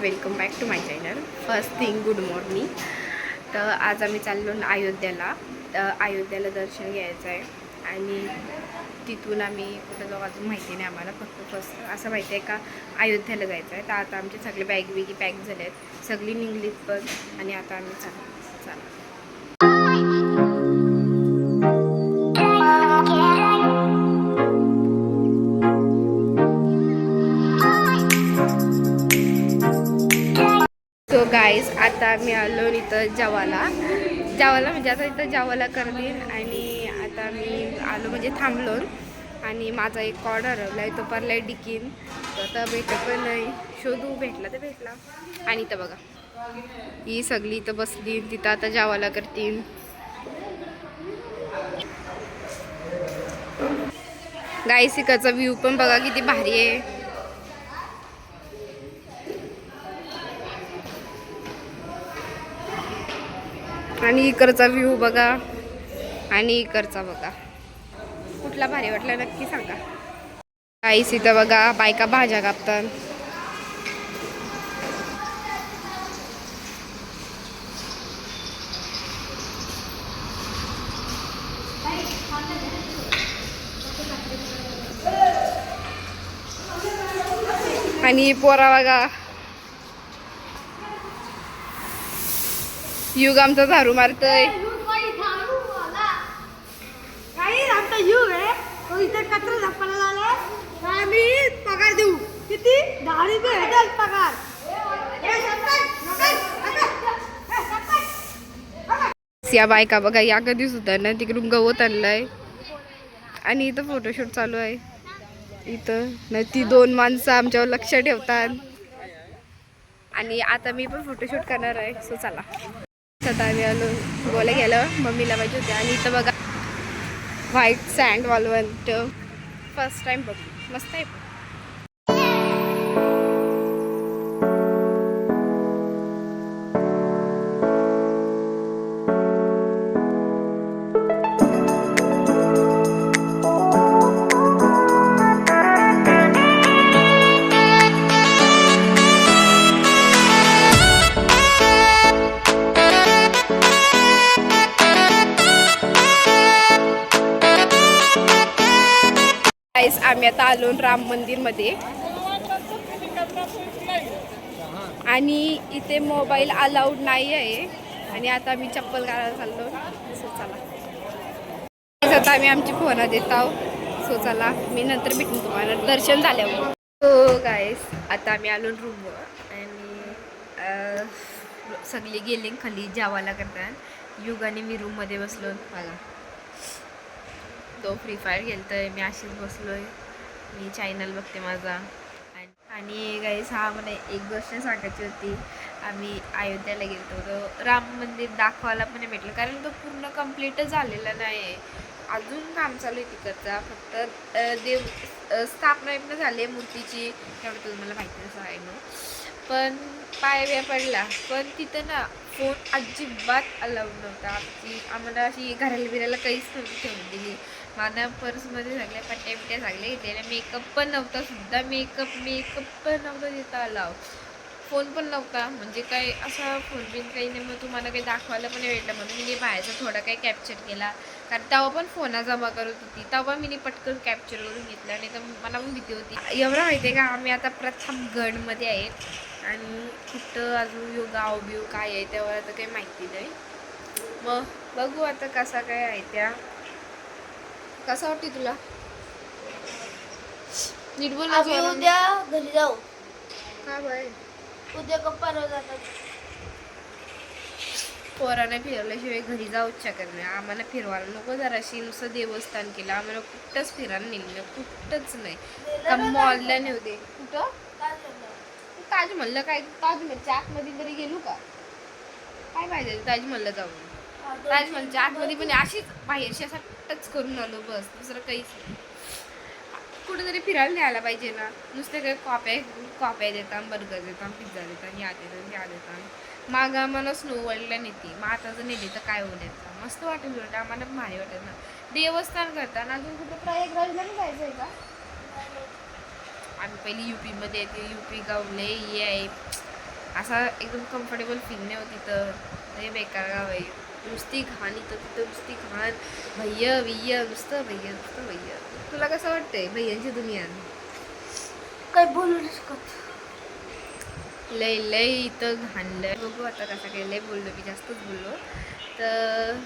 Welcome back to my channel. First thing good morning. तर आज आम्ही चाललो अयोध्याला. अयोध्याला दर्शन घ्यायचं आहे आणि तिथून आम्ही कुठं जाऊ अजून माहिती नाही आम्हाला. फक्त फर्स्ट असं माहिती आहे का अयोध्याला जायचं आहे. तर आता आमचे सगळे बॅग बिगी पॅक झाले आहेत, सगळी निघलीत पण, आणि आता आम्ही चला. सो गाईज, आता आम्ही आलो इथं जवाला म्हणजे आता इथं जवाला करतील. आणि आता मी आलो म्हणजे थांबलो आणि माझा एक कॉर्ड हरवला आहे, तो परला डिकीन. तर आता भेटत पण नाही, शोधू, भेटला तर भेटला. आणि इथं बघा ही सगळी इथं बसली, तिथं आता जवाला करतील. गाईस इकडचा व्ह्यू पण बघा किती भारी आहे. आणि इकडचा व्ह्यू बघा, आणि इकडचा बघा, कुठला भारी वाटला नक्की सांगा. गाईस इथं बघा बायका भाज्या कापतात. आणि पोरा बघा, युग आमचा झाडू मारतोय. पगार देऊ किती 10 रुपये भेटेल पगार. या बायका बघा या कधी सुद्धा ना तिकडून गवत आणलंय आणि इथं फोटोशूट चालू आहे. इथं ना ती 2 माणसं आमच्यावर लक्ष ठेवतात. आणि आता मी पण फोटोशूट करणार आहे. सो चला. आता आम्ही आलो गोल्या गेलं, मम्मीला पाहिजे होते. आणि इथं बघा व्हाईट सँड वालवंट, फर्स्ट टाइम बघ, मस्त आहे. आम्ही आता आलो राम मंदिर मध्ये, आणि इथे मोबाईल अलाउड नाही आहे. आणि आता आम्ही चप्पल घालायला चाललो. सो चला, आता आम्ही आमची फोन देत आहोत. सो चला, मी नंतर भेटून तुम्हाला दर्शन झाल्यावर. हो गाईस, आता आम्ही आलो रूमवर आणि सगळी गेले खाली जेवायला करतात. युग आणि मी रूममध्ये बसलो बघा. तो फ्री फायर खेळतोय, मी अशीच बसलोय, मी चॅनल बघते माझा. आणि गाईस, हा मला एक गोष्ट सांगायची होती. आम्ही अयोध्याला गेलो होतो, राम मंदिर दाखवायला पण भेटलं, कारण तो पूर्ण कम्प्लीटच झालेला नाही आहे. अजून काम चालू आहे तिकडचा. फक्त देव स्थापना पण झाली आहे मूर्तीची, तेवढं तुम्हाला माहिती नसं आहे ना. पण पाय पडला, पण तिथं ना फोन अजिबात अलाउड नव्हता. आम्हाला अशी घराला बिरायला काहीच नव्हती ठेवून दिली. माझ्या पर्समध्ये सगळ्या पट्ट्या बिट्ट्या सगळ्या घेतलेल्या, मेकअप पण नव्हता सुद्धा, मेकअप पण नव्हता तिथं अलाव. फोन पण नव्हता, म्हणजे काय असा फोन बिन काही नाही. मग तुम्हाला काही दाखवायला पण भेटलं, म्हणून मी बाहेरचा थोडा काही कॅप्चर केला, कारण तेव्हा पण फोन जमा करत होती. तेव्हा मी पटकन कॅप्चर करून घेतला, नाही तर मला पण भीती होती. एवढं माहिती आहे का, आम्ही आता प्रतापगडमध्ये आहेत आणि कुठं अजून गाव बिव काय आहे तेव्हा आता काही माहिती नाही. मग बघू आता कसा काय आहे त्या. कसं वाटते तुला? नीट बोल. उद्या घरी जाऊ. का बाय? उद्या गप्पा जातात. पोराने फिरवल्याशिवाय घरी जाऊच शकत नाही. आम्हाला फिरवायला नको जराशी, नुसतं देवस्थान केलं, आम्हाला कुठंच फिरायला नेलं, कुठंच नाही. का मॉलला नेऊ दे. कुठं? ताजमहलला. काय ताजमहलच्या आतमध्ये तरी गेलो का? काय पाहिजे ताजमहलला जाऊन? ताजमहलच्या आतमध्ये पण अशीच बाहेरशी असा टच करून आलो, बस, दुसरं काहीच नाही. कुठेतरी फिरायला न्यायला पाहिजे ना. नुसते काही कॉप्या देतात, बर्गर देतात, पिझ्झा देतात, या देतात. मागं आम्हाला स्नो वर्ल्डला नेते, मग आता जर नेली तर काय होण्याचं. मस्त वाटेल, उलट आम्हाला भारी वाटेल ना. देवस्थान करताना अजून कुठं प्रयागराजला नाही जायचं आहे का? आम्ही पहिली UP मध्ये येते, UP गावले हे आहे. असा एकदम कम्फर्टेबल फील नाही होत तिथं. लय बेकार गाव आहे. नुसती घाण इथं तिथं नुसती घाण. भैया भैया नुसतं भैया नुसतं भैया. तुला कसं वाटतंय भैयांची दुनिया? काही बोलू नाही शकत. लय लय इथं घाणलंय. बघू आता कसं काय. लय बोललो मी, जास्तच बोललो. तर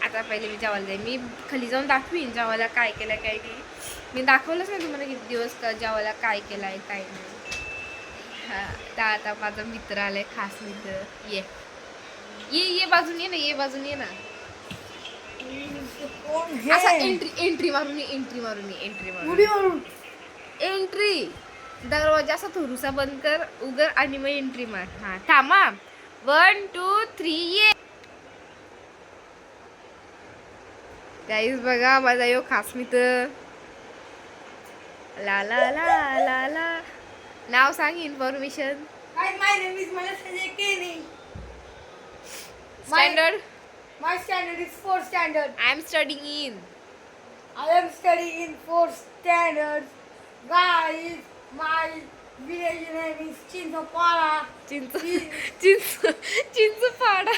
आता पहिले मी जेवायला जाईल. मी खाली जाऊन दाखवीन जेवायला काय केलं काय नाही. मी दाखवलंच नाही तुम्हाला किती दिवस का जेवायला काय केलं आहे काय नाही. हां, तर आता माझा मित्र आलाय, खास मित्र. ये ये ये बाजून ये ना, ये बाजून ये ना. कोण असा हे? एंट्री मारून ये, एंट्री मारून ये, एंट्री मारून उडी मारून. एंट्री. दरवाजा असा थोडूसा बंद कर, उघड आणि मग एंट्री मार. हा थांबा. 1 2 3 ये. गाईज बघा माझा यो खास मित्र. ला ला ला ला ला. नाव सांग, इन्फॉर्मेशन. काय माय नेम इज मला सजे केनी. Standard. My standard is 4 standard. I am studying in. I am studying in 4 standards. Guys, my village name is Chinchapara. चिंच पाडा.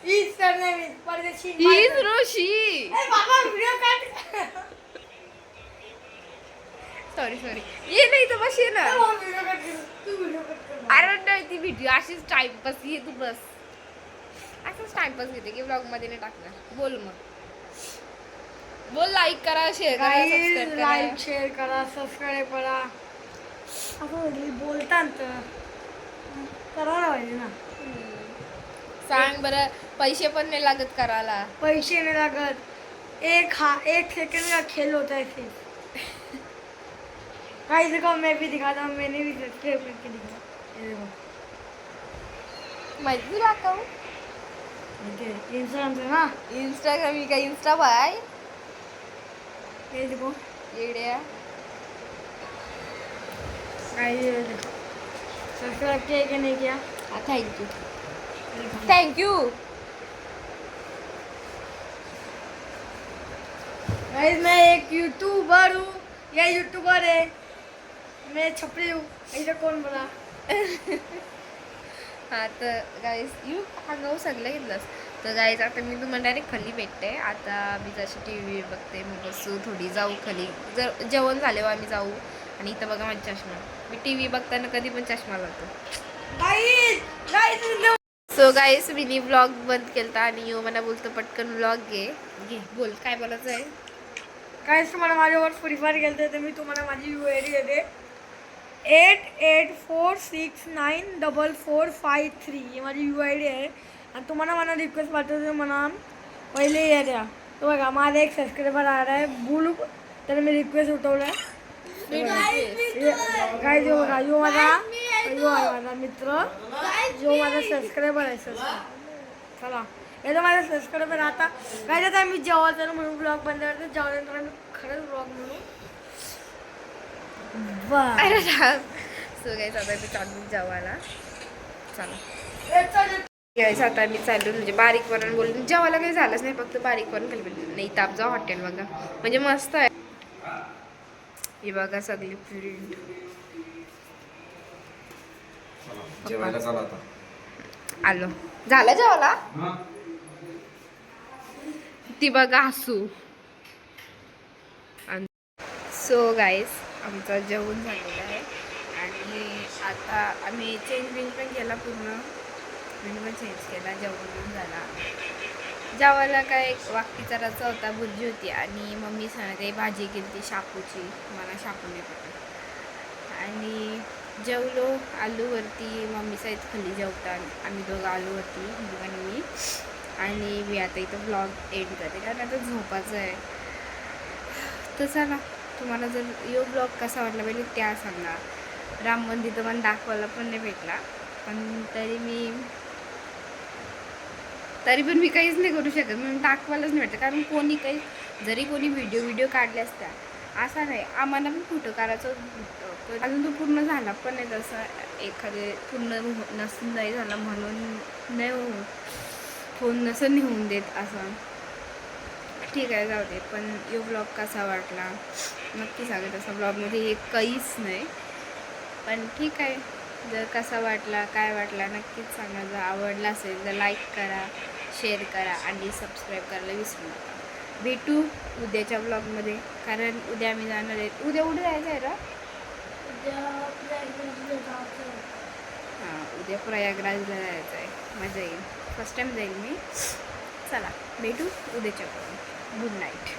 His surname is Pardeshi. हीच ऋषी. Hey, Baba, video cut. Sorry ये नाही तर बस ये ना. Video cut कर. तू video cut कर. अरे नाही ती व्हिडिओ अशीच टाइमपास. ये तू बस. असंच टाइमपास घेते की ब्लॉग मध्ये नाही टाकणार. बोल मग. बोल, लाईक करा, शेअर करा, Guys, सबस्क्राईब करा. like, share करा, सबस्क्राईब करा. असं बोलतात तर करायला पाहिजे ना. सांग बरं, पैसे पण नाही लागत करायला. पैसे नहीं लागत. एक सेकंड का खेल होता है सिर्फ. गाइस देखो, मैं भी दिखाता हूँ. मैंने भी सब्सक्राइब करके दिखा. ये देखो, माहिती तुला का इंस्टाग्राम से ना. इंस्टाग्राम का इंस्टा बाय ये देखो येड्या. गाइस, ये देखो सब्सक्राइब किया कि नहीं किया. Thank you thank you. गाइस, मैं एक यूट्यूबर हूँ. ये यूट्यूबर है. मैं छपरी हूँ. ऐसा कौन बोला. हा तर गाईज यू हांगाऊ सगळं घेतलंस. तर गाईज आता मी तुम्हाला डायरेक्ट खाली भेटते. आता मी जशी टी व्ही बघते, मग बसू थोडी, जाऊ खाली. जर जेवण झाल्यावर आम्ही जाऊ. आणि इथं बघा माझा चष्मा. मी टी व्ही बघताना कधी पण चष्मा लावतो. सो गाईज मी व्लॉग बंद केलता आणि यो मला बोलतो पटकन व्लॉग घे. बोल काय बोलायचं आहे. गाइस, तुम्हाला माझ्यावर फ्री फायर खेळते तर मी तुम्हाला माझी UID देते. 88469445 ही माझी UID आहे. आणि तुम्हाला मला रिक्वेस्ट पाठवते. मला पहिले हे द्या. तो बघा, माझा एक सबस्क्रायबर आला आहे बुलू. तर मी रिक्वेस्ट उठवलं आहे. काय जो बघा, यो आहे माझा मित्र. जो माझा सबस्क्रायबर आहे. चला, हे तर माझा सबस्क्रायबर. आता काय आता मी जेवायचं म्हणून ब्लॉग बंद करते. जेवल्यानंतर मी खरंच ब्लॉग म्हणून अरे सो गाईज आता मी चालू जेवायला. चला गाईज आता मी चालू म्हणजे बारीक वरण बोलून जेवायला काही झालंच नाही. फक्त बारीक वरण खाली नाही. ताप जा हॉटेल बघा, म्हणजे मस्त आहे. हे बघा सगळी प्रिंट. जेवायला चला आता. आलो झालं जेवायला. ती बघा हसू. सो गाईज आमचं जेवण झालेलं आहे. आणि आता आम्ही चेंज पण केला पूर्ण. पण चेंज केला. जेवण झाला. जेवायला काय वाकटीचा रस्सा होता, भुर्जी होती आणि मम्मी सांगते भाजी केली ती शापूची. मला शापू नाही पडत. आणि जेवलो आलूवरती. मम्मी सहित खाली जेवता आम्ही दोघं आलूवरती, आणि मी. आणि मी आता इथं ब्लॉग एंड करते कारण आता झोपायचं आहे. तर चला, तुम्हाला जर यो ब्लॉग कसा वाटला पाहिजे त्या सांगा. राम मंदिर तर मला दाखवायला पण नाही भेटला. पण तरी पण मी काहीच नाही करू शकत. म्हणून दाखवायलाच नाही भेटतं. कारण कोणी काही जरी कोणी व्हिडिओ काढले असत्या असा नाही. आम्हाला पण फोटो काढायचं होतं, अजून तो पूर्ण झाला पण नाही. तसं एखादे पूर्ण नसून नाही झाला म्हणून नाही फोन नसं नेऊन देत असं. ठीक आहे, जाऊ दे. पण यो ब्लॉग कसा वाटला नक्की सांगा. तसा ब्लॉगमध्ये हे काहीच नाही, पण ठीक आहे. जर कसा वाटला काय वाटला नक्कीच सांगा. जर आवडला असेल तर लाईक करा, शेअर करा आणि सबस्क्राईब करायला विसरू नका. भेटू उद्याच्या ब्लॉगमध्ये, कारण उद्या आम्ही जाणार आहे. उद्या उद्या जायचं आहे ना? हां, उद्या प्रयागराजला जायचं आहे. मजा येईल. फर्स्ट टाईम जाईल मी. चला भेटू उद्याच्या ब्लॉग. Good night.